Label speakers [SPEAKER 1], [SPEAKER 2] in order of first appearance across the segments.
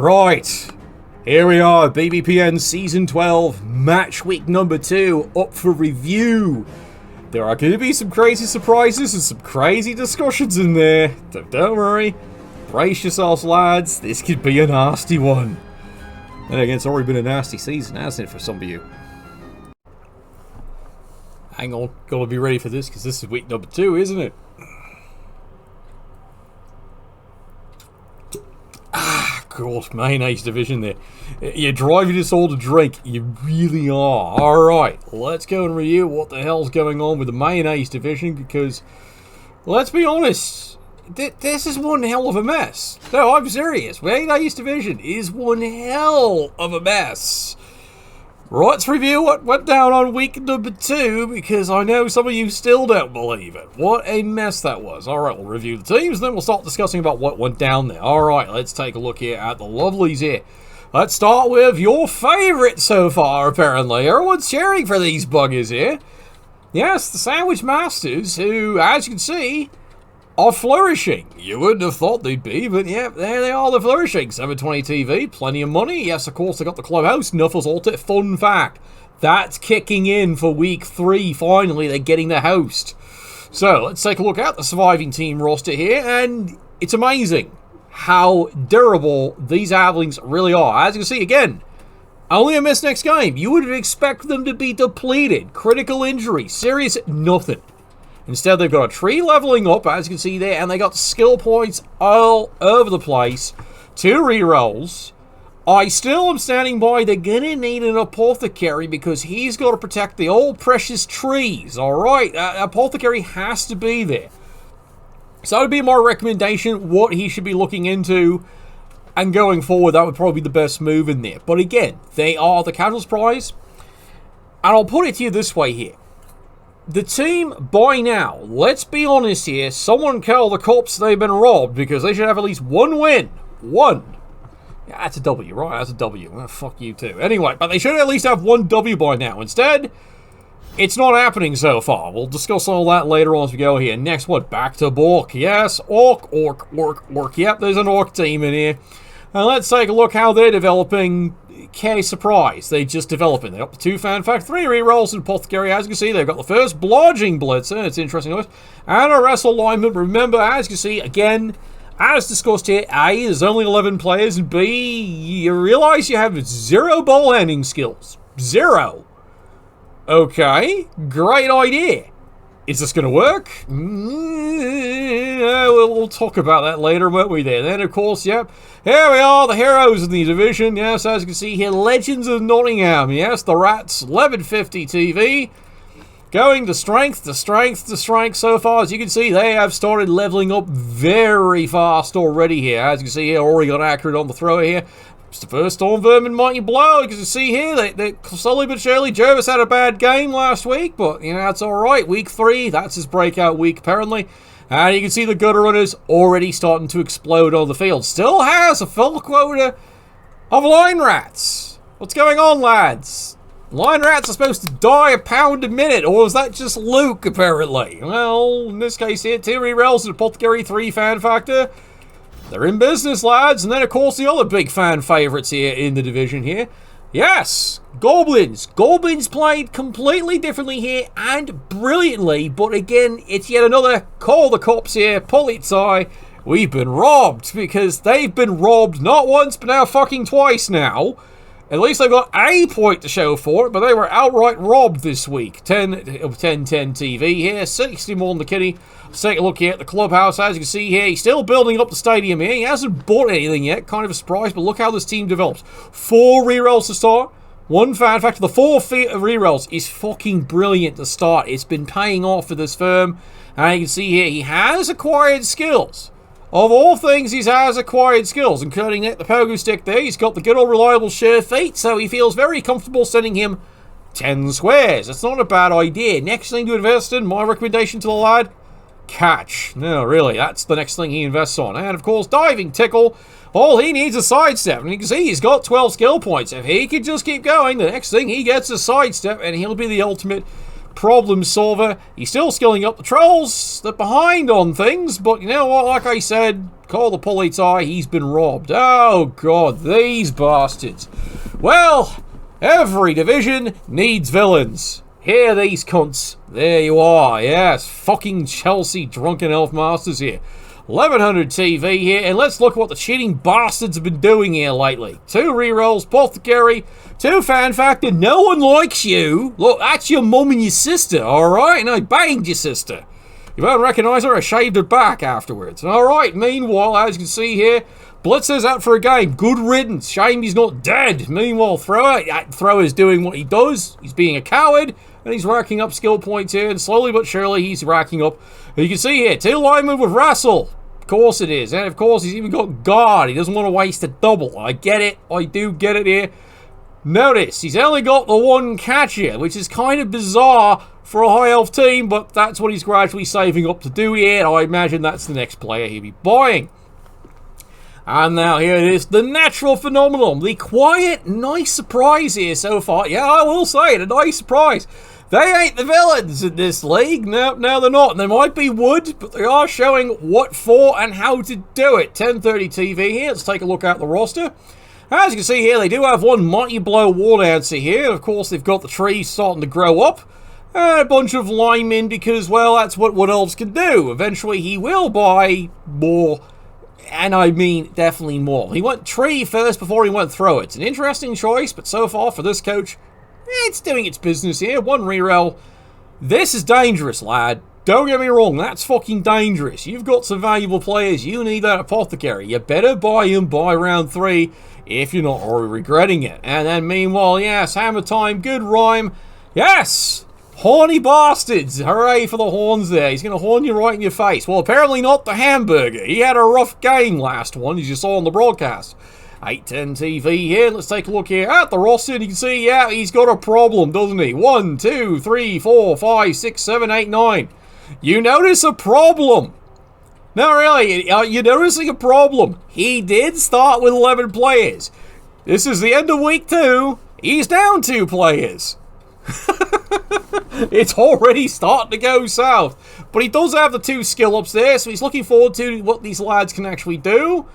[SPEAKER 1] Right, here we are, BBPN Season 12, Match Week number 2, up for review. There are going to be some crazy surprises and some crazy discussions in there. Don't worry, brace yourselves lads, this could be a nasty one. And again, it's already been a nasty season, hasn't it, for some of you? Hang on, gotta be ready for this, because this is week number 2, isn't it? God, mayonnaise division there. You're driving us all to drink. You really are. Alright, let's go and review what the hell's going on with the mayonnaise division, because, let's be honest, this is one hell of a mess. No, I'm serious. Mayonnaise division is one hell of a mess. Right, let's review what went down on week number 2, because I know some of you still don't believe it. What a mess that was. Alright, we'll review the teams, then we'll start discussing about what went down there. Alright, let's take a look here at the lovelies here. Let's start with your favourite so far, apparently. Everyone's cheering for these buggers here. Yes, the Sandwich Masters, who, as you can see, are flourishing. You wouldn't have thought they'd be, but yeah, there they are, they're flourishing. 720 TV, plenty of money. Yes, of course, they got the clubhouse. Nuffles Altet. Fun fact, that's kicking in for week 3. Finally, they're getting the host. So, let's take a look at the surviving team roster here, and it's amazing how durable these Avelings really are. As you can see, again, only a miss next game. You would expect them to be depleted. Critical injury, serious nothing. Instead, they've got a tree leveling up, as you can see there, and they got skill points all over the place. 2 rerolls. I still am standing by. They're going to need an Apothecary because he's got to protect the old precious trees, alright? Apothecary has to be there. So that would be my recommendation, what he should be looking into. And going forward, that would probably be the best move in there. But again, they are the casuals prize. And I'll put it to you this way here. The team, by now, let's be honest here, someone tell the cops they've been robbed because they should have at least 1 win. 1. Yeah, that's a W, right? That's a W. Well, fuck you too. Anyway, but they should at least have 1 W by now. Instead, it's not happening so far. We'll discuss all that later on as we go here. Next one, back to Bork. Yes, Orc. Yep, there's an Orc team in here. And let's take a look how they're developing. Okay, surprise. They just developing. They got the 2 fan fact, 3 rerolls in Apothecary. As you can see, they've got the first Blodging Blitzer. It's interesting. And a Wrestle Lineman. Remember, as you can see, again, as discussed here, A, there's only 11 players, and B, you realize you have 0 ball handling skills. 0. Okay, great idea. Is this going to work? We'll talk about that later, won't we there? Then, of course, yep, here we are, the heroes in the division. Yes, as you can see here, Legends of Nottingham. Yes, the Rats, 1150 TV. Going to strength, to strength, to strength. So far, as you can see, they have started leveling up very fast already here. As you can see here, already got accurate on the thrower here. It's the first Storm Vermin Mighty Blow. You can see here, they slowly but surely, Jervis had a bad game last week, but, you know, that's alright. Week 3, that's his breakout week, apparently. And you can see the Gutter Runners already starting to explode on the field. Still has a full quota of Line Rats. What's going on, lads? Line Rats are supposed to die a pound a minute, or is that just Luke, apparently? Well, in this case here, 2 rerolls and Apothecary, 3 fan factor. They're in business, lads. And then, of course, the other big fan favourites here in the division here. Yes, Goblins. Goblins played completely differently here and brilliantly. But again, it's yet another call the cops here. Polizei. We've been robbed because they've been robbed not once, but now fucking twice now. At least they've got a point to show for it, but they were outright robbed this week. 10 TV here, 60 more on the kitty. Let's take a look here at the clubhouse. As you can see here, he's still building up the stadium here. He hasn't bought anything yet, kind of a surprise, but look how this team develops. 4 rerolls to start. 1 fan factor. The 4 rerolls is fucking brilliant to start. It's been paying off for this firm. And you can see here, he has acquired skills. Of all things, he has acquired skills, including the pogo stick there. He's got the good old reliable sure feet, so he feels very comfortable sending him 10 squares. It's not a bad idea. Next thing to invest in, my recommendation to the lad, catch. No, really, that's the next thing he invests on. And, of course, diving tickle. All he needs is sidestep. And you can see he's got 12 skill points. If he could just keep going, the next thing he gets is sidestep, and he'll be the ultimate problem solver. He's still skilling up the trolls. They're behind on things, but you know what? Like I said, call the police. He's been robbed. Oh, God, these bastards. Well, every division needs villains. Here, these cunts. There you are. Yes, fucking Chelsea Drunken Elf Masters here. 1100 TV here, and let's look at what the cheating bastards have been doing here lately. 2 rerolls, Apothecary, 2 Fan Factor, no one likes you. Look, that's your mum and your sister, alright? And I banged your sister. You won't recognise her, I shaved her back afterwards. Alright, meanwhile, as you can see here, Blitzer's out for a game. Good riddance. Shame he's not dead. Meanwhile, Thrower's doing what he does. He's being a coward, and he's racking up skill points here, and slowly but surely he's racking up. You can see here, 2 linemen with Wrestle. Of course it is. And of course he's even got guard. He doesn't want to waste a double. I get it. I do get it here. Notice, he's only got the 1 catcher, which is kind of bizarre for a high elf team, but that's what he's gradually saving up to do here. I imagine that's the next player he'll be buying. And now here it is, the natural phenomenon. The quiet, nice surprise here so far. Yeah, I will say it, a nice surprise. They ain't the villains in this league. No, they're not. And they might be wood, but they are showing what for and how to do it. 1030 TV here. Let's take a look at the roster. As you can see here, they do have 1 Mighty Blow War Dancer here. Of course, they've got the trees starting to grow up. And a bunch of linemen because, well, that's what Wood Elves can do. Eventually, he will buy more. And I mean, definitely more. He went tree first before he went throw. It's an interesting choice, but so far for this coach, it's doing its business here. 1 reroll. This is dangerous, lad. Don't get me wrong, that's fucking dangerous. You've got some valuable players. You need that Apothecary. You better buy him by round 3 if you're not already regretting it. And then meanwhile, yes, Hammer Time, good rhyme. Yes! Horny bastards! Hooray for the horns there. He's going to horn you right in your face. Well, apparently not the hamburger. He had a rough game last one, as you saw on the broadcast. 810 TV here. Let's take a look here at the roster. And you can see, yeah, he's got a problem, doesn't he? 1, 2, 3, 4, 5, 6, 7, 8, 9. You notice a problem. No, really, you're noticing a problem. He did start with 11 players. This is the end of week 2. He's down 2 players. It's already starting to go south. But he does have the 2 skill ups there, so he's looking forward to what these lads can actually do.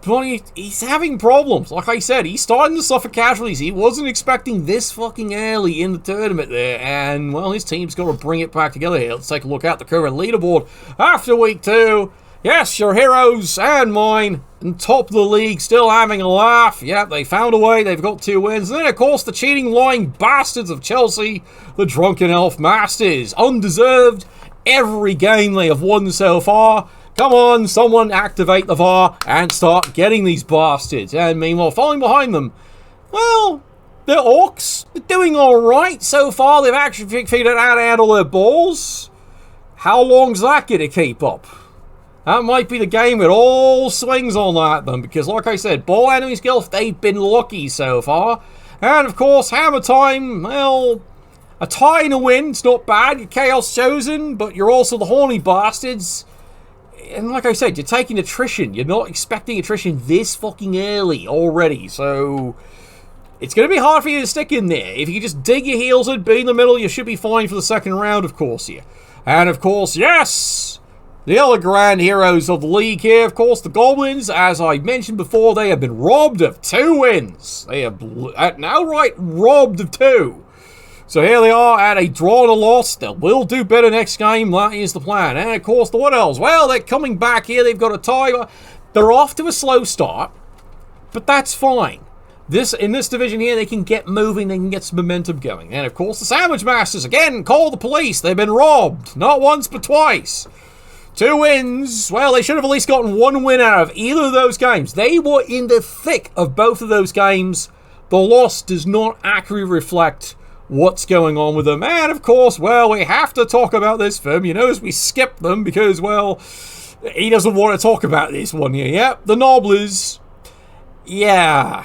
[SPEAKER 1] But he's having problems. Like I said, he's starting to suffer casualties. He wasn't expecting this fucking early in the tournament there. And, well, his team's got to bring it back together here. Let's take a look at the current leaderboard after week 2. Yes, your heroes and mine on top of the league, still having a laugh. Yep, they found a way. They've got 2 wins. And then, of course, the cheating, lying bastards of Chelsea, the Drunken Elf Masters. Undeserved. Every game they have won so far. Come on, someone activate the VAR and start getting these bastards. And meanwhile, following behind them, well, they're Orcs. They're doing alright so far. They've actually figured out how to handle their balls. How long's that going to keep up? That might be the game with all swings on at them. Because like I said, ball handling skills, they've been lucky so far. And of course, Hammer Time, well, a tie and a win. It's not bad. You're Chaos Chosen, but you're also the horny bastards. And like I said, you're taking attrition. You're not expecting attrition this fucking early already. So it's going to be hard for you to stick in there. If you can just dig your heels in, be in the middle, you should be fine for the second round, of course, here. And of course, yes, the other grand heroes of the league here, of course, the Goblins. As I mentioned before, they have been robbed of 2 wins. They have outright robbed of 2. So here they are at a draw and a loss. They will do better next game. That is the plan. And of course, the Wood Elves. Well, they're coming back here. They've got a tie. They're off to a slow start, but that's fine. In this division here, they can get moving. They can get some momentum going. And of course, the Sandwich Masters, again, call the police. They've been robbed. Not once, but twice. 2 wins. Well, they should have at least gotten 1 win out of either of those games. They were in the thick of both of those games. The loss does not accurately reflect what's going on with them. And of course, well, we have to talk about this film. You notice we skipped them because, well, he doesn't want to talk about this one here. Yep, the Nobblers. Yeah.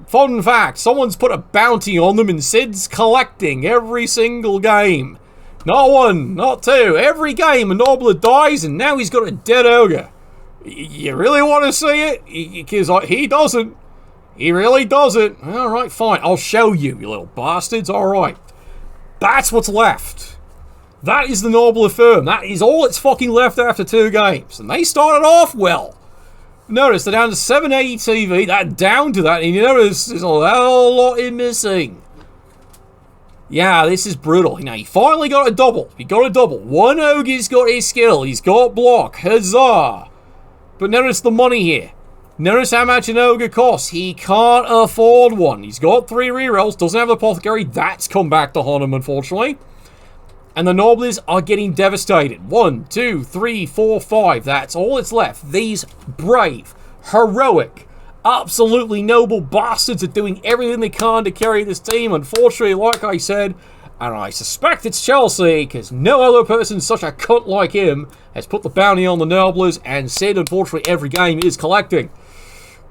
[SPEAKER 1] Fun fact, someone's put a bounty on them and Sid's collecting every single game. Not 1, not 2. Every game a Nobbler dies and now he's got a dead ogre. You really want to see it? Because he doesn't. He really doesn't. Alright, fine. I'll show you, you little bastards. Alright. That's what's left. That is the Noble Firm. That is all that's fucking left after 2 games. And they started off well. Notice they're down to 780 TV. That down to that. And you notice there's a whole lot in missing. Yeah, this is brutal. Now, he finally got a double. He got a double. One Ogre's got his skill. He's got block. Huzzah. But notice the money here. Notice how much an Ogre costs. He can't afford one. He's got 3 rerolls. Doesn't have the Apothecary. That's come back to haunt him, unfortunately. And the Nobles are getting devastated. 1, 2, 3, 4, 5. That's all that's left. These brave, heroic, absolutely noble bastards are doing everything they can to carry this team. Unfortunately, like I said, and I suspect it's Chelsea, because no other person such a cunt like him has put the bounty on the Noblers, and Sid, unfortunately, every game is collecting.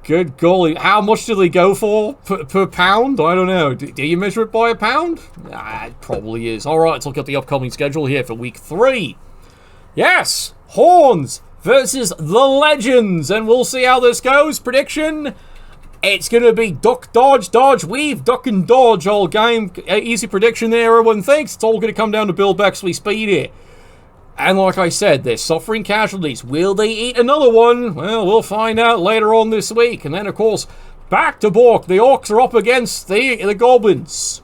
[SPEAKER 1] Good golly. How much do they go for per pound? I don't know. Do you measure it by a pound? It probably is. Alright, let's look at the upcoming schedule here for week 3. Yes! Horns versus the Legends. And we'll see how this goes. Prediction? It's going to be duck, dodge, dodge, weave, duck and dodge all game. Easy prediction there, everyone thinks. It's all going to come down to Bill Bexley speed here. And like I said, they're suffering casualties. Will they eat another one? Well, we'll find out later on this week. And then, of course, back to Bork. The Orcs are up against the Goblins.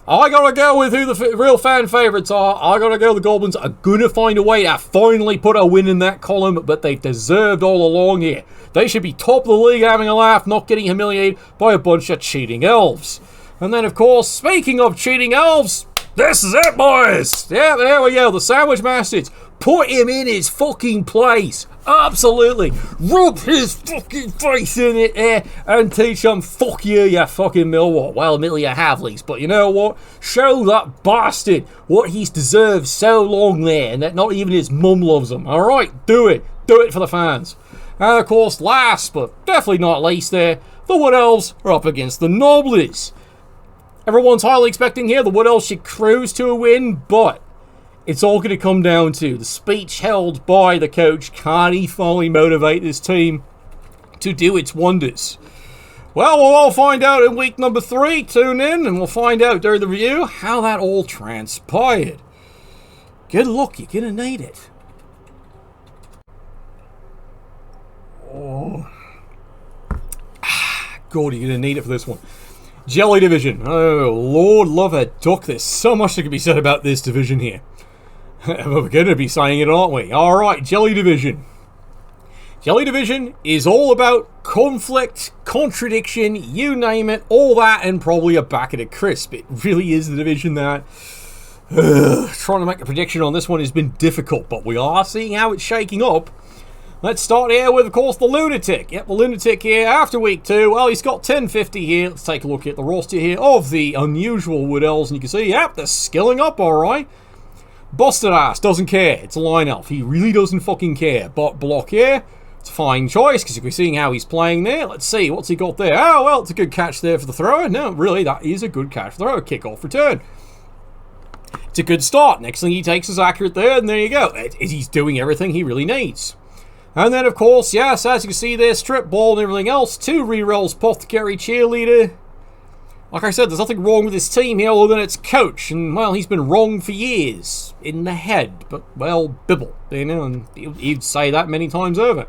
[SPEAKER 1] I gotta go with who the real fan favourites are. I gotta go the Goblins are gonna find a way to finally put a win in that column, but they've deserved all along here. They should be top of the league having a laugh, not getting humiliated by a bunch of cheating elves. And then, of course, speaking of cheating elves, this is it, boys! Yeah, there we go. The Sandwich Bastards. Put him in his fucking place. Absolutely. Rub his fucking face in it there and teach him, fuck you, you fucking Millwall. Well, admittedly, you have, Lees, but you know what? Show that bastard what he's deserved so long there, and that not even his mum loves him. Alright, do it. Do it for the fans. And, of course, last, but definitely not least there, the Wood Elves are up against the Noblers. Everyone's highly expecting here the Wood Elves should cruise to a win, but it's all going to come down to the speech held by the coach. Can he finally motivate this team to do its wonders? Well, we'll all find out in week number 3. Tune in and we'll find out during the review how that all transpired. Good luck, you're going to need it. Oh. God, you're going to need it for this one. Jelly Division. Oh, Lord love a duck. There's so much that can be said about this division here. We're going to be saying it, aren't we? Alright, Jelly Division. Jelly Division is all about conflict, contradiction, you name it, all that, and probably a bucket of crisp. It really is the division that... trying to make a prediction on this one has been difficult, but we are seeing how it's shaking up. Let's start here with, of course, the Lunatic. Yep, the Lunatic here after week 2. Well, he's got 1050 here. Let's take a look at the roster here of the unusual Wood Elves. And you can see, yep, they're skilling up, all right. Busted Ass doesn't care. It's a line elf. He really doesn't fucking care. But block here. It's a fine choice because you're seeing how he's playing there. Let's see. What's he got there? Oh, well, it's a good catch there for the thrower. No, really, that is a good catch for the thrower. Kick-off return. It's a good start. Next thing he takes is accurate there, and there you go. He's doing everything he really needs. And then, of course, yes, as you can see there, strip ball and everything else. 2 rerolls, Apothecary, Cheerleader. Like I said, there's nothing wrong with this team here other than its coach. And, well, he's been wrong for years. In the head. But, well, Bibble. You know, and he'd say that many times over.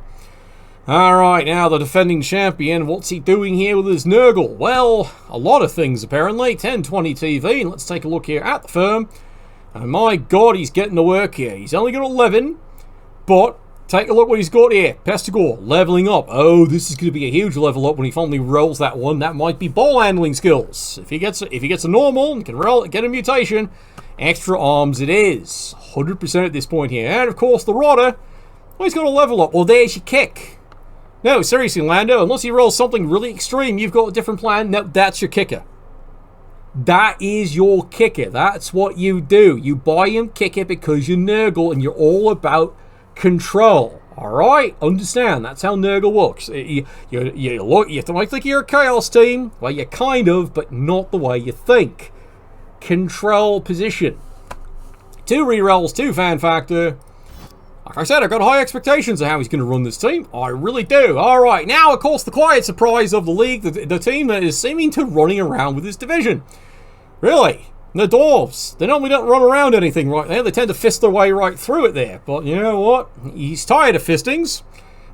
[SPEAKER 1] Alright, now the defending champion. What's he doing here with his Nurgle? Well, a lot of things, apparently. 1020 TV. And let's take a look here at the firm. And my God, he's getting to work here. He's only got 11. But... take a look what he's got here. Pestigore, leveling up. Oh, this is going to be a huge level up when he finally rolls that one. That might be ball handling skills. If he gets a normal and can get a mutation, extra arms it is. 100% at this point here. And, of course, the Rodder. Well, he's got a level up. Well, there's your kick. No, seriously, Lando. Unless he rolls something really extreme, you've got a different plan. No, that's your kicker. That is your kicker. That's what you do. You buy him kicker because you're Nurgle and you're all about... control. Alright? Understand. That's how Nurgle works. You might think you're a Chaos team. Well, you kind of, but not the way you think. Control position. 2 rerolls, 2 fan factor. Like I said, I've got high expectations of how he's going to run this team. I really do. Alright, now, of course, the quiet surprise of the league. The team that is seeming to running around with this division. Really? The dwarves, they normally don't run around anything right there. They tend to fist their way right through it there. But you know what? He's tired of fistings.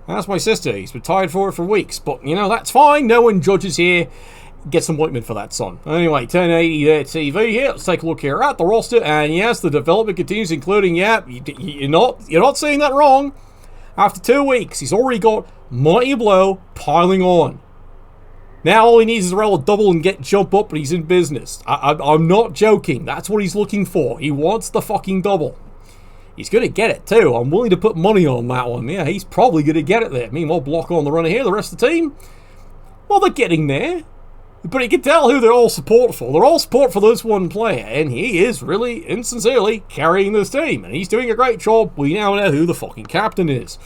[SPEAKER 1] That's my sister. He's been tired for it for weeks. But, you know, that's fine. No one judges here. Get some ointment for that, son. Anyway, 1080 there TV here. Let's take a look here at the roster. And yes, the development continues, including, yeah, you're not seeing that wrong. After 2 weeks, he's already got Mighty Blow piling on. Now all he needs is to roll a double and jump up, but he's in business. I'm not joking. That's what he's looking for. He wants the fucking double. He's going to get it too. I'm willing to put money on that one. Yeah, he's probably going to get it there. Meanwhile, Block on the runner here. The rest of the team, well, they're getting there. But you can tell who they're all support for. They're all support for this one player. And he is really, insincerely, carrying this team. And he's doing a great job. We now know who the fucking captain is.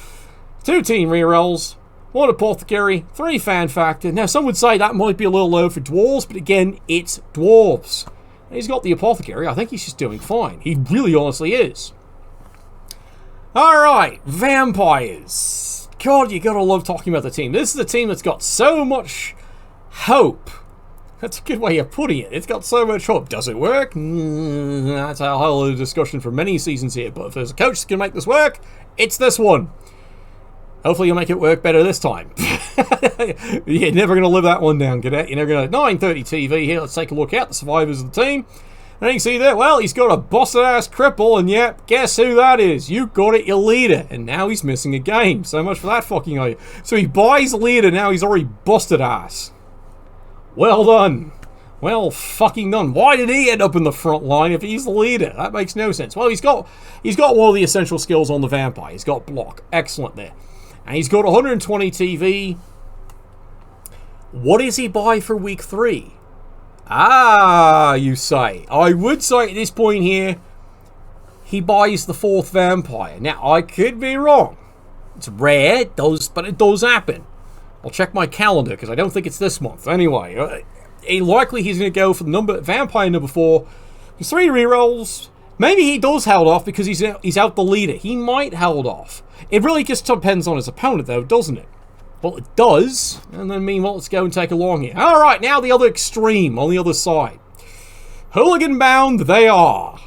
[SPEAKER 1] 2 team rerolls. 1 Apothecary. 3 Fan Factor. Now, some would say that might be a little low for Dwarves. But again, it's Dwarves. He's got the Apothecary. I think he's just doing fine. He really honestly is. Alright, Vampires. God, you gotta love talking about the team. This is a team that's got so much hope. That's a good way of putting it. It's got so much hope. Does it work? That's a whole other discussion for many seasons here. But if there's a coach that can make this work, it's this one. Hopefully you'll make it work better this time. You're never going to live that one down, cadet. You're never going to... 9:30 TV here. Let's take a look at the survivors of the team. And you can see there, well, he's got a busted-ass cripple, and yep, guess who that is? You got it, your leader. And now he's missing a game. So much for that fucking idea. So he buys leader, now he's already busted ass. Well done. Well fucking done. Why did he end up in the front line if he's the leader? That makes no sense. Well, he's got one of the essential skills on the Vampire. He's got block. Excellent there. And he's got 120 TV. What does he buy for week 3? Ah, you say. I would say at this point here, he buys the 4th Vampire. Now, I could be wrong. It's rare, but it does happen. I'll check my calendar, because I don't think it's this month. Anyway, likely he's going to go for the Vampire number 4. He's 3 rerolls. Maybe he does hold off because he's out the leader. He might hold off. It really just depends on his opponent, though, doesn't it? Well, it does. And then meanwhile, let's go and take a long here. Alright, now the other extreme, on the other side. Hooligan bound they are.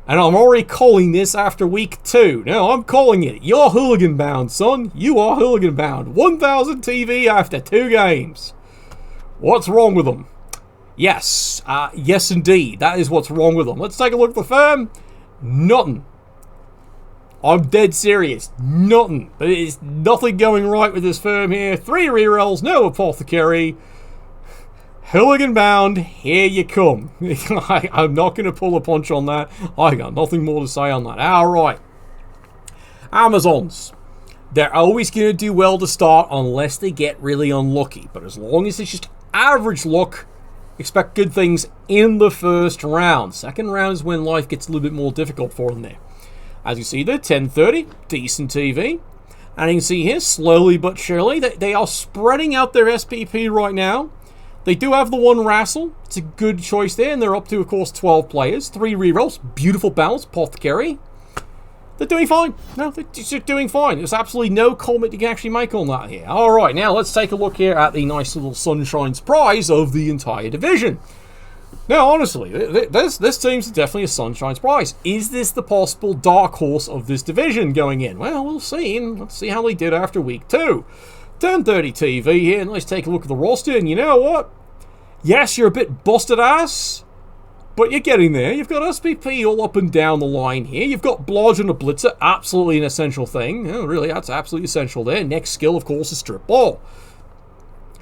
[SPEAKER 1] And I'm already calling this after week 2. No, I'm calling it. You're hooligan bound, son. You are hooligan bound. 1,000 TV after 2 games. What's wrong with them? Yes. Yes, indeed. That is what's wrong with them. Let's take a look at the firm. Nothing. I'm dead serious. Nothing. There is nothing going right with this firm here. 3 rerolls, no Apothecary. Hooligan bound, here you come. I'm not going to pull a punch on that. I got nothing more to say on that. Alright. Amazons. They're always going to do well to start unless they get really unlucky. But as long as it's just average luck, expect good things in the first round. Second round is when life gets a little bit more difficult for them there. As you see there, 10:30, decent TV. And you can see here, slowly but surely, they are spreading out their SPP right now. They do have the 1 wrestle. It's a good choice there, and they're up to, of course, 12 players. 3 rerolls, beautiful balance, Apothecary. They're doing fine. No, they're just doing fine. There's absolutely no comment you can actually make on that here. Alright, now let's take a look here at the nice little sunshine surprise of the entire division. Now, honestly, this team's definitely a sunshine surprise. Is this the possible dark horse of this division going in? Well, we'll see. And let's see how they did after week 2. 10:30 TV here, and let's take a look at the roster. And you know what? Yes, you're a bit busted ass, but you're getting there. You've got SPP all up and down the line here. You've got Blodge and a Blitzer, absolutely an essential thing. Oh, really, that's absolutely essential there. Next skill, of course, is Strip Ball.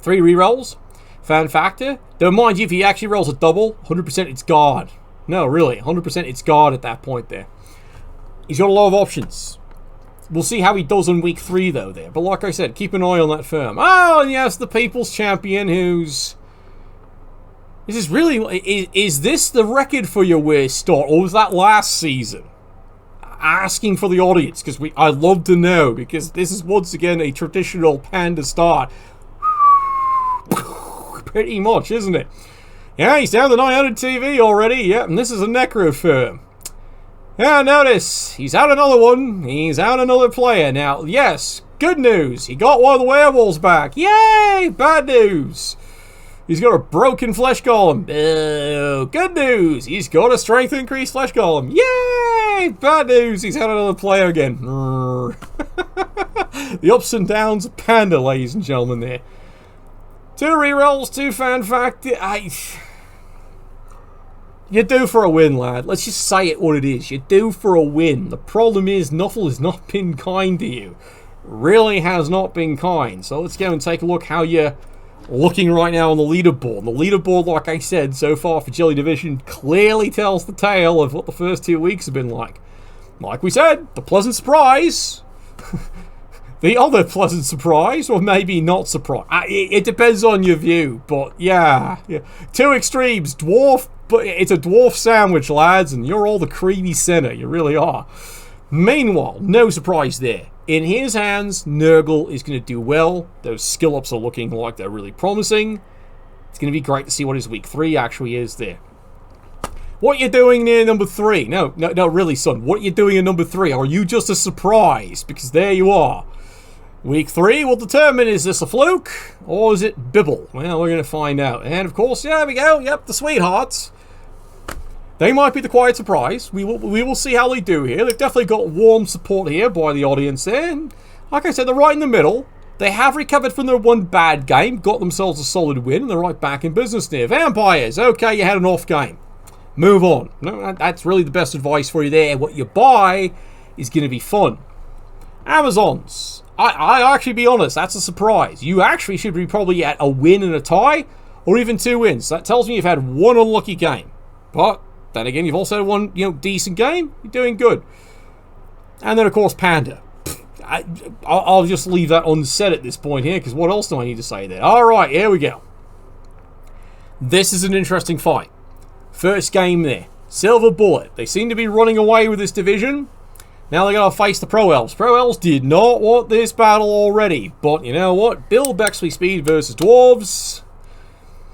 [SPEAKER 1] 3 rerolls. Fan Factor. Don't mind you if he actually rolls a double, 100% it's guard. No, really, 100% it's guard at that point there. He's got a lot of options. We'll see how he does in week 3, though, there. But like I said, keep an eye on that firm. Oh, and yes, the People's Champion, who's... Is this the record for your worst start, or was that last season? Asking for the audience, because I'd love to know, because this is once again a traditional Panda start. Pretty much, isn't it? Yeah, he's down to 900 TV already. Yep, and this is a Necro firm. Yeah, notice, he's out another one. He's out another player. Now, yes, good news. He got one of the werewolves back. Yay! Bad news. He's got a broken flesh golem. Oh, good news. He's got a strength increased flesh golem. Yay! Bad news. He's had another player again. The ups and downs of Panda, ladies and gentlemen, there. 2 rerolls, 2 fan factor. You're due for a win, lad. Let's just say it what it is. You're due for a win. The problem is, Nuffle has not been kind to you. Really has not been kind. So let's go and take a look how you're looking right now on the leaderboard. The leaderboard, like I said, so far for Jelly Division clearly tells the tale of what the first 2 weeks have been like. Like we said, the pleasant surprise. The other pleasant surprise, or maybe not surprise. It depends on your view, but yeah. 2 extremes, dwarf, but it's a dwarf sandwich, lads, and you're all the creamy center. You really are. Meanwhile, no surprise there. In his hands, Nurgle is going to do well. Those skill ups are looking like they're really promising. It's going to be great to see what his week 3 actually is there. What you doing near number 3? No, really, son. What you doing in number 3? Are you just a surprise? Because there you are. Week 3 will determine, is this a fluke or is it Bibble? Well, we're going to find out. And of course, there we go. Yep, the Sweethearts. They might be the quiet surprise. We will see how they do here. They've definitely got warm support here by the audience there. And like I said, they're right in the middle. They have recovered from their 1 bad game, got themselves a solid win, and they're right back in business there. Vampires, okay, you had an off game. Move on. No, that's really the best advice for you there. What you buy is going to be fun. Amazons. I actually, be honest, that's a surprise. You actually should be probably at a win and a tie, or even 2 wins. That tells me you've had 1 unlucky game. But then again, you've also had 1, decent game. You're doing good. And then, of course, Panda. I'll just leave that unsaid at this point here, because what else do I need to say there? All right, here we go. This is an interesting fight. First game there. Silver Bullet. They seem to be running away with this division. Now they're going to face the Pro Elves. Pro Elves did not want this battle already. But you know what? Bill Bexley speed versus Dwarves.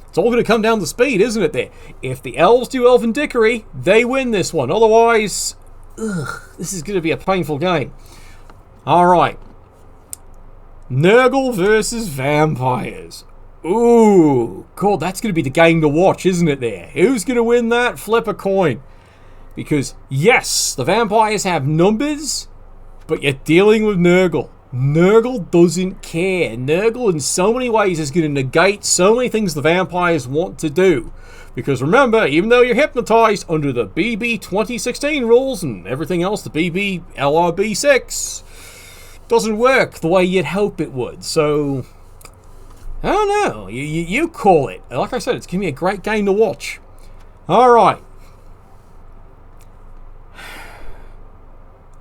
[SPEAKER 1] It's all going to come down to speed, isn't it there? If the Elves do Elven Dickery, they win this one. Otherwise, this is going to be a painful game. Alright. Nurgle versus Vampires. Ooh. God, that's going to be the game to watch, isn't it there? Who's going to win that? Flip a coin. Because, yes, the Vampires have numbers, but you're dealing with Nurgle. Nurgle doesn't care. Nurgle, in so many ways, is going to negate so many things the Vampires want to do. Because remember, even though you're hypnotized under the BB 2016 rules and everything else, the BB LRB 6 doesn't work the way you'd hope it would. So, I don't know. You call it. Like I said, it's going to be a great game to watch. Alright.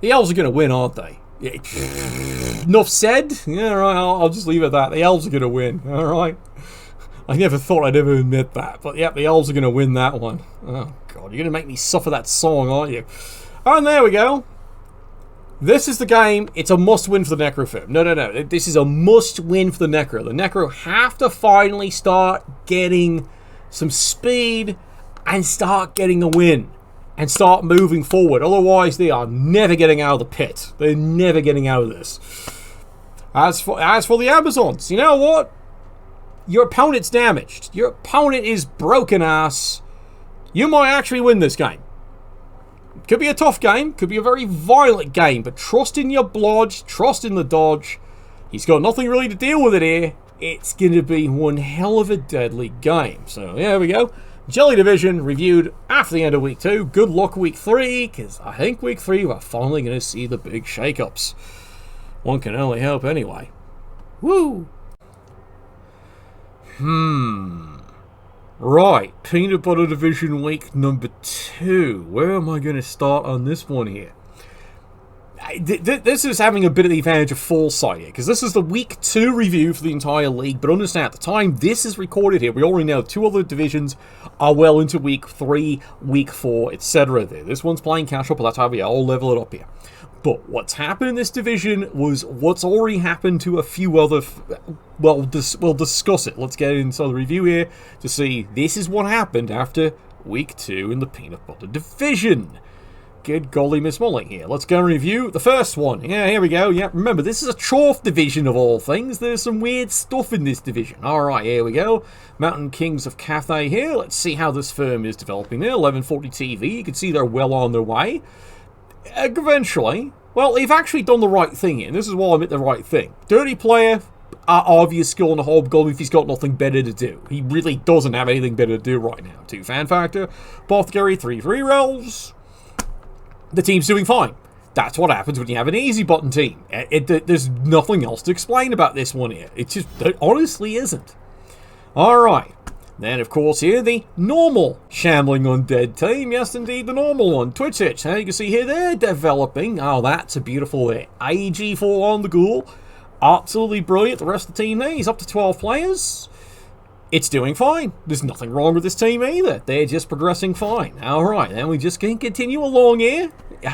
[SPEAKER 1] The Elves are going to win, aren't they? Enough said? Yeah, right, I'll just leave it at that. The Elves are going to win, alright? I never thought I'd ever admit that. But yeah, the Elves are going to win that one. Oh, God, you're going to make me suffer that song, aren't you? And there we go. This is the game. It's a must-win for the Necro. No. This is a must-win for the Necro. The Necro have to finally start getting some speed and start getting a win. And start moving forward. Otherwise, they are never getting out of the pit. They're never getting out of this. As for the Amazons, you know what? Your opponent's damaged. Your opponent is broken ass. You might actually win this game. Could be a tough game. Could be a very violent game. But trust in your blodge. Trust in the dodge. He's got nothing really to deal with it here. It's going to be one hell of a deadly game. So, there we go. Jelly Division reviewed after the end of week 2. Good luck week 3, because I think week 3 we're finally going to see the big shakeups. One can only hope anyway. Woo! Right, Peanut Butter Division week number 2. Where am I going to start on this one here? This is having a bit of the advantage of foresight here, because this is the week 2 review for the entire league. But understand, at the time this is recorded here, we already know 2 other divisions are well into week 3, week 4, etc. There. This one's playing catch up, but that's how we all level it up here. But what's happened in this division was what's already happened to a few other... Well, we'll discuss it. Let's get into the review here to see this is what happened after week 2 in the Peanut Butter Division. Good golly Miss Molly here. Let's go and review the first one. Yeah, here we go. Yeah, remember, this is a Chorf division of all things. There's some weird stuff in this division. Alright, here we go. Mountain Kings of Cathay here. Let's see how this firm is developing there. 1140 TV. You can see they're well on their way. Eventually, well, they've actually done the right thing here. And this is why I admit the right thing. Dirty player, obvious skill in the Hobgoblin if he's got nothing better to do. He really doesn't have anything better to do right now. 2 fan factor. Apothecary, 3 free rolls. The team's doing fine. That's what happens when you have an easy button team. There's nothing else to explain about this one here. It just it honestly isn't. Alright. Then, of course, here, the normal Shambling Undead team. Yes, indeed, the normal one. Twitch Hitch. You can see here, they're developing. Oh, that's a beautiful there. AG4 on the Ghoul. Absolutely brilliant. The rest of the team there, he's up to 12 players. It's doing fine. There's nothing wrong with this team either. They're just progressing fine. Alright, then we just can continue along here.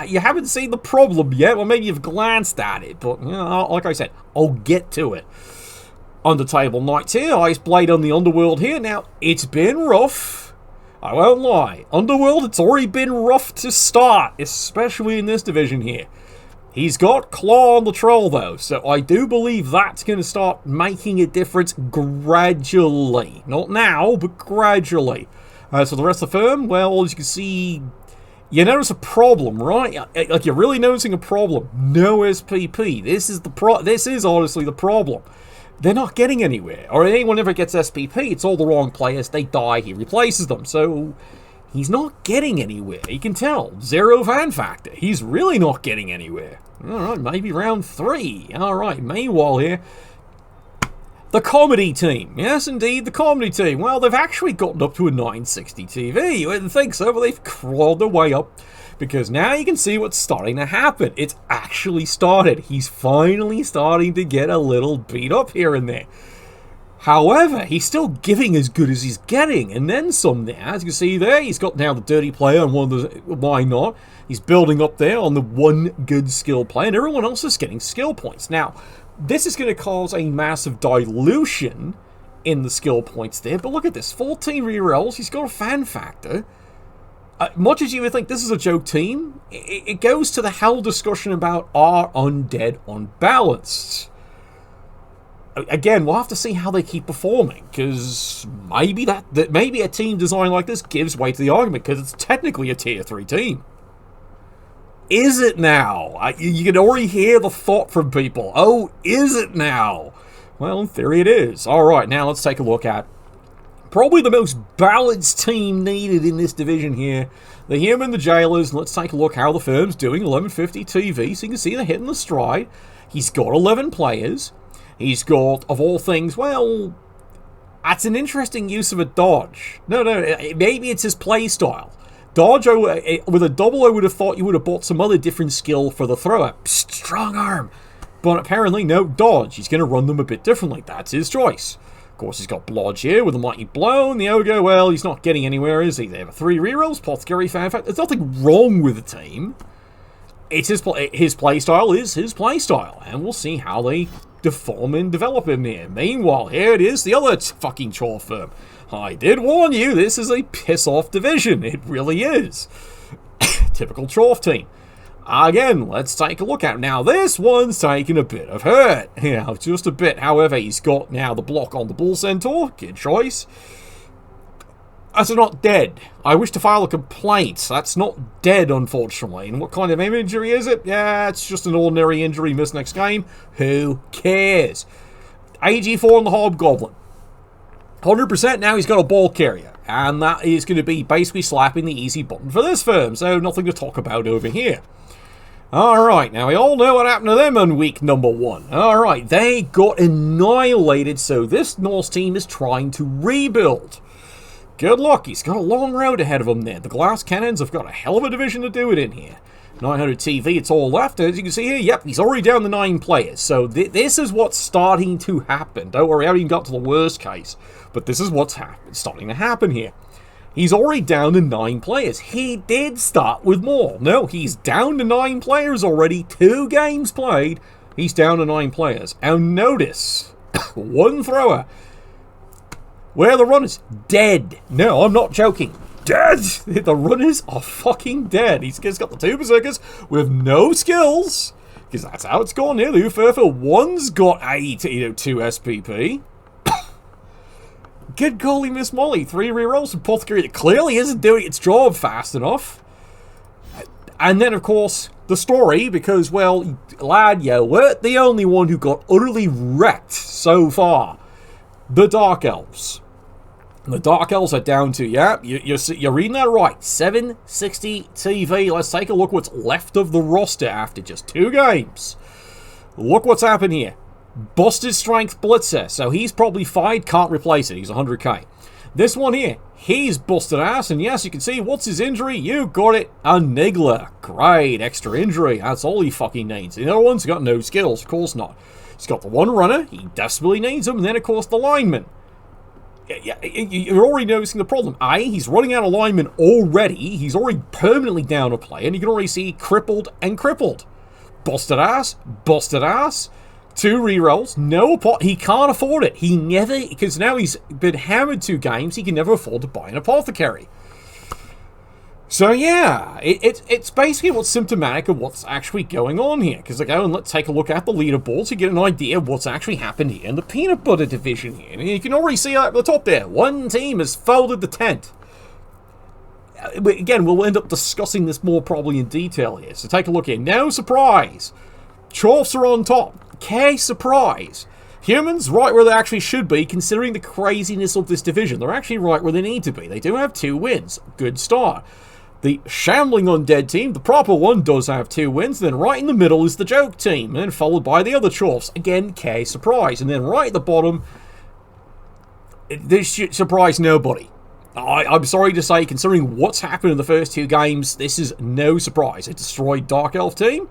[SPEAKER 1] You haven't seen the problem yet. Well, maybe you've glanced at it. But, you know, like I said, I'll get to it. Undertable Knights here. Iceblade on the Underworld here. Now, it's been rough. I won't lie. Underworld, it's already been rough to start. Especially in this division here. He's got Claw on the Troll, though, so I do believe that's going to start making a difference gradually. Not now, but gradually. So the rest of the firm, well, as you can see, you notice a problem, right? Like, you're really noticing a problem. No SPP. This is honestly the problem. They're not getting anywhere. Or anyone ever gets SPP, it's all the wrong players. They die, he replaces them. So he's not getting anywhere. You can tell. 0 fan factor. He's really not getting anywhere. Alright, maybe round 3. Alright, meanwhile here, the comedy team. Yes, indeed, the comedy team. Well, they've actually gotten up to a 960 TV. You wouldn't think so, but they've crawled their way up. Because now you can see what's starting to happen. It's actually started. He's finally starting to get a little beat up here and there. However, he's still giving as good as he's getting, and then some there. As you can see there, he's got now the dirty player on one of the... Why not? He's building up there on the one good skill player, and everyone else is getting skill points. Now, this is going to cause a massive dilution in the skill points there, but look at this. 14 rerolls, he's got a fan factor. Much as you would think this is a joke team, it goes to the whole discussion about are undead unbalanced. Again, we'll have to see how they keep performing, because maybe maybe a team design like this gives way to the argument, because it's technically a tier 3 team. Is it now? You can already hear the thought from people. Oh, is it now? Well, in theory it is. Alright, now let's take a look at probably the most balanced team needed in this division here. The Human, the Jailers, and let's take a look how the firm's doing. 1150 TV, so you can see they're hitting the stride. He's got 11 players. He's got, of all things, well, that's an interesting use of a dodge. No, maybe it's his play style. Dodge, with a double, I would have thought you would have bought some other different skill for the thrower. Psst, strong arm. But apparently, no, dodge. He's going to run them a bit differently. That's his choice. Of course, he's got Blodge here with a Mighty Blow, and the Ogre, well, he's not getting anywhere, is he? They have 3 rerolls, Apothecary, Fanfact. There's nothing wrong with the team. It's his playstyle is his playstyle, and we'll see how they deform and develop him here. Meanwhile, here it is, the other fucking Chorf firm. I did warn you, this is a piss-off division. It really is. Typical Chorf team. Again, let's take a look at it. Now, this one's taking a bit of hurt. Yeah, just a bit. However, he's got now the block on the Bull Centaur. Good choice. That's not dead. I wish to file a complaint. That's not dead, unfortunately. And what kind of injury is it? Yeah, it's just an ordinary injury. Missed next game. Who cares? AG4 on the Hobgoblin. 100% now he's got a ball carrier. And that is going to be basically slapping the easy button for this firm. So nothing to talk about over here. Alright, now we all know what happened to them on week number 1. Alright, they got annihilated. So this Norse team is trying to rebuild. Good luck, he's got a long road ahead of him there. The Glass Cannons have got a hell of a division to do it in here. 900 TV, it's all left. As you can see here, yep, he's already down to 9 players. So this is what's starting to happen. Don't worry, I haven't even got to the worst case. But this is what's starting to happen here. He's already down to 9 players. He did start with more. No, he's down to 9 players already. 2 games played. He's down to 9 players. And notice, one thrower. Where are the runners? Dead. No, I'm not joking. dead. The runners are fucking dead. He's got the two berserkers with no skills, because that's how it's gone here. The Ufurfa, one's got a 2 SPP. Good golly, Miss Molly. 3 rerolls from Apothecary that clearly isn't doing its job fast enough. And then, of course, the story, because, well, lad, you weren't the only one who got utterly wrecked so far. The Dark Elves. The Dark Elves are down to, yeah, you're reading that right, 760 TV. Let's take a look what's left of the roster after just 2 games. Look what's happened here. Busted Strength Blitzer, so he's probably fired, can't replace it, he's 100k. This one here, he's busted ass, and yes, you can see, what's his injury? You got it, a Niggler. Great, extra injury, that's all he fucking needs. The other one's got no skills, of course not. He's got the one runner, he desperately needs him, and then of course the lineman. Yeah, you're already noticing the problem. He's running out of linemen already, he's already permanently down a player, and you can already see crippled and crippled. Busted ass, 2 rerolls, no pot. He can't afford it. He never, because now he's been hammered 2 games, he can never afford to buy an Apothecary. So yeah, it's basically what's symptomatic of what's actually going on here. Because let's take a look at the leaderboards to get an idea of what's actually happened here in the Peanut Butter division here. And you can already see at the top there, one team has folded the tent. Again, we'll end up discussing this more probably in detail here. So take a look here. No surprise. Chorfs are on top. Surprise. Humans, right where they actually should be, considering the craziness of this division. They're actually right where they need to be. They do have 2 wins. Good start. The shambling undead team, the proper one, does have 2 wins. Then right in the middle is the joke team. And then followed by the other Chorfs. Again, surprise. And then right at the bottom, this should surprise nobody. I'm sorry to say, considering what's happened in the first 2 games, this is no surprise. It destroyed Dark Elf team.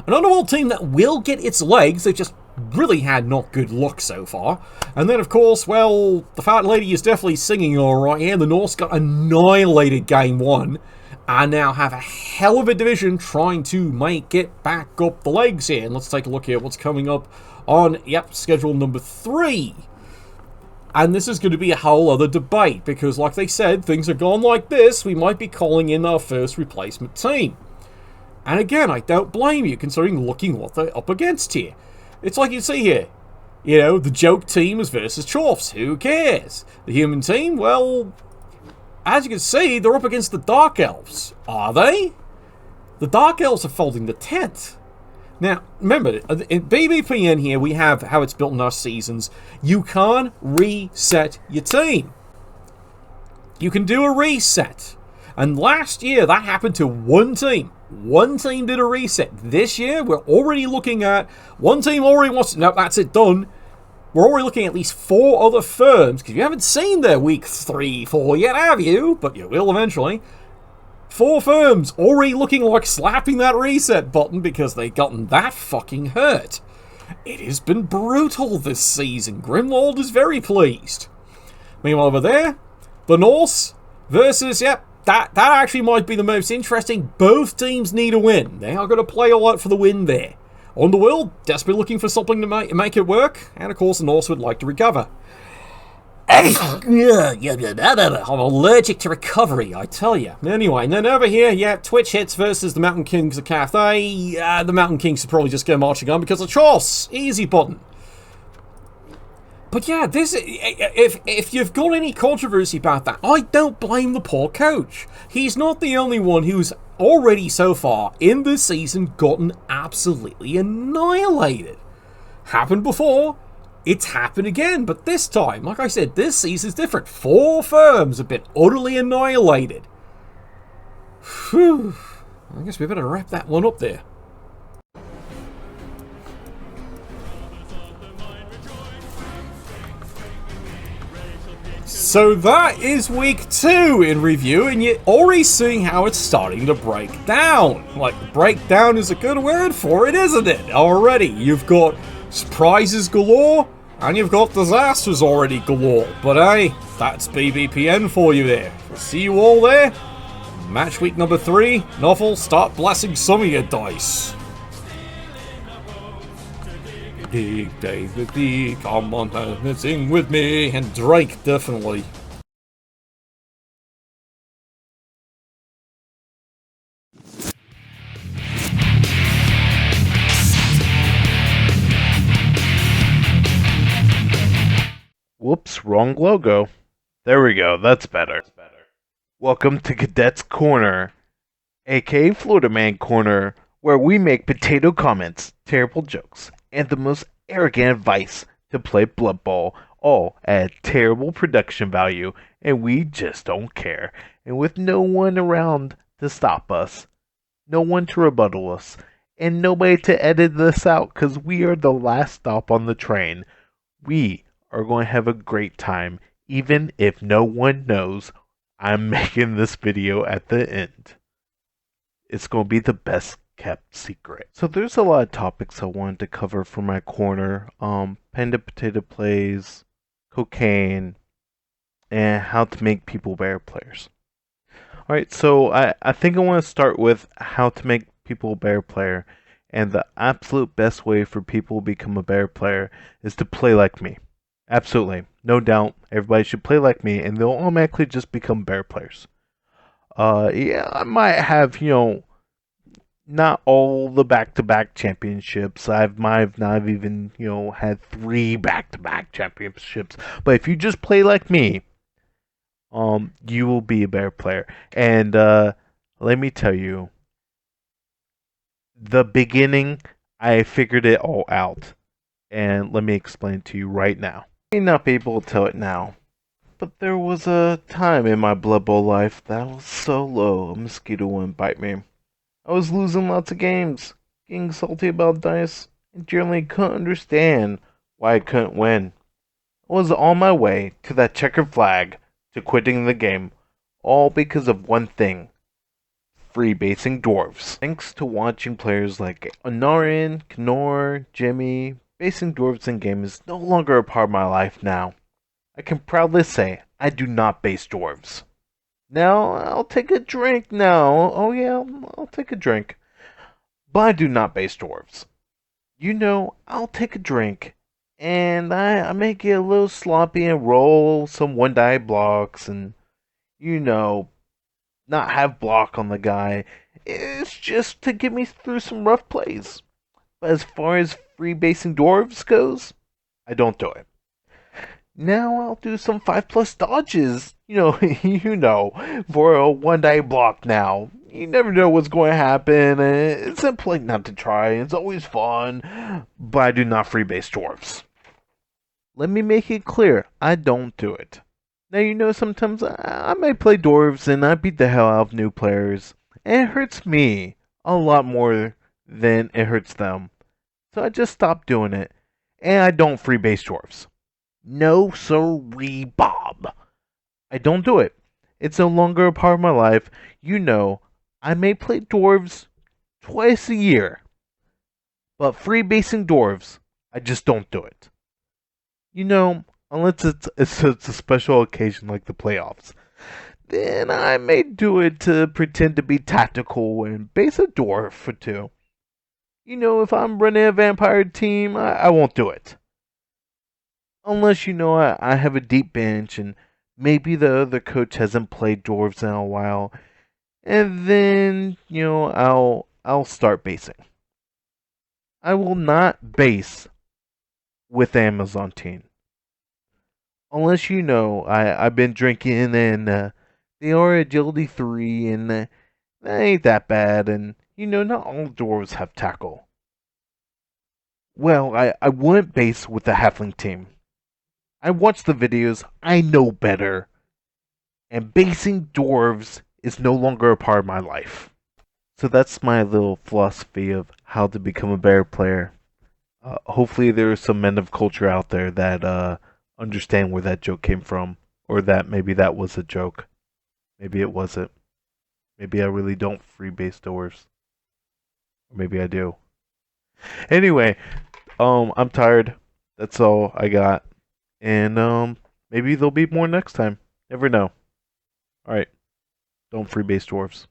[SPEAKER 1] An underworld team that will get its legs. They've just really had not good luck so far. And then, of course, well, the fat lady is definitely singing alright here. The Norse got annihilated game 1. And now have a hell of a division trying to make it back up the legs here. And let's take a look here at what's coming up on, schedule number 3. And this is going to be a whole other debate. Because, like they said, things are gone like this. We might be calling in our first replacement team. And again, I don't blame you, considering looking what they're up against here. It's like you see here. You know, the joke team is versus Chorfs. Who cares? The human team, well, as you can see, they're up against the Dark Elves. Are they? The Dark Elves are folding the tent. Now, remember, in BBPN here, we have how it's built in our seasons. You can reset your team. You can do a reset. And last year, that happened to 1 team. 1 team did a reset. This year, we're already looking at... 1 team already wants... No, that's it, done. We're already looking at least 4 other firms, because you haven't seen their week 3, 4 yet, have you? But you will eventually. 4 firms already looking like slapping that reset button because they've gotten that fucking hurt. It has been brutal this season. Grimwald is very pleased. Meanwhile, over there, the Norse versus, that actually might be the most interesting. Both teams need a win. They are going to play a lot for the win there. Underworld, desperately looking for something to make it work. And of course, the Norse would like to recover. I'm allergic to recovery, I tell you. Anyway, and then over here, Twitch Hits versus the Mountain Kings of Cathay. The Mountain Kings should probably just go marching on because of Chorfs. Easy button. But yeah, this if you've got any controversy about that, I don't blame the poor coach. He's not the only one who's already so far in this season gotten absolutely annihilated. Happened before, it's happened again, but this time, like I said, this season's different. 4 firms have been utterly annihilated. Whew. I guess we better wrap that one up there. So that is week 2 in review, and you're already seeing how it's starting to break down. Like, breakdown is a good word for it, isn't it? Already, you've got surprises galore, and you've got disasters already galore. But hey, that's BBPN for you there. We'll see you all there. Match week number 3. Novel, start blessing some of your dice. Dig, come on, and sing with me, and Drake, definitely.
[SPEAKER 2] Whoops, wrong logo. There we go, that's better. Welcome to Cadet's Corner, aka Florida Man Corner, where we make potato comments, terrible jokes, and the most arrogant advice to play Blood Bowl, all at terrible production value, and we just don't care. And with no one around to stop us, no one to rebuttal us, and nobody to edit this out because we are the last stop on the train, we are going to have a great time, even if no one knows I'm making this video at the end. It's going to be the best kept secret. So there's a lot of topics I wanted to cover for my corner. Panda Potato Plays, cocaine, and how to make people better players. Alright, so I think I want to start with how to make people a better player. And the absolute best way for people to become a better player is to play like me. Absolutely. No doubt. Everybody should play like me and they'll automatically just become better players. Yeah, I might have, not all the back-to-back championships. Might have not even, had 3 back-to-back championships. But if you just play like me, you will be a better player. And let me tell you, the beginning, I figured it all out. And let me explain to you right now. I may not be able to tell it now, but there was a time in my Blood Bowl life that I was so low a mosquito wouldn't bite me. I was losing lots of games, getting salty about dice, and generally couldn't understand why I couldn't win. I was on my way to that checkered flag to quitting the game, all because of one thing: freebasing dwarves. Thanks to watching players like Anarin, Knorr, Jimmy, basing dwarves in game is no longer a part of my life now. I can proudly say I do not base dwarves. Now, I'll take a drink now. Oh yeah, I'll take a drink. But I do not base dwarves. I'll take a drink, and I may get a little sloppy and roll some one-die blocks and, not have block on the guy. It's just to get me through some rough plays. But as far as freebasing dwarves goes, I don't do it. Now I'll do some 5+ dodges, for a one-die block now. You never know what's going to happen. It's simply not to try. It's always fun. But I do not freebase dwarves. Let me make it clear, I don't do it. Now, sometimes I might play dwarves and I beat the hell out of new players. And it hurts me a lot more than it hurts them. So I just stopped doing it. And I don't freebase dwarves. No sirree, Bob. I don't do it. It's no longer a part of my life. I may play dwarves twice a year. But freebasing dwarves, I just don't do it. Unless it's a special occasion like the playoffs. Then I may do it to pretend to be tactical and base a dwarf or two. If I'm running a vampire team, I won't do it. Unless, I have a deep bench and maybe the other coach hasn't played dwarves in a while. And then, I'll start basing. I will not base with Amazon team. Unless I've been drinking and they are agility 3 and that ain't that bad. And, not all dwarves have tackle. Well, I wouldn't base with the halfling team. I watched the videos, I know better. And basing dwarves is no longer a part of my life. So that's my little philosophy of how to become a better player. Hopefully there are some men of culture out there that understand where that joke came from. Or that maybe that was a joke. Maybe it wasn't. Maybe I really don't freebase dwarves. Or maybe I do. Anyway, I'm tired. That's all I got. And maybe there'll be more next time. Never know. Alright. Don't freebase dwarves.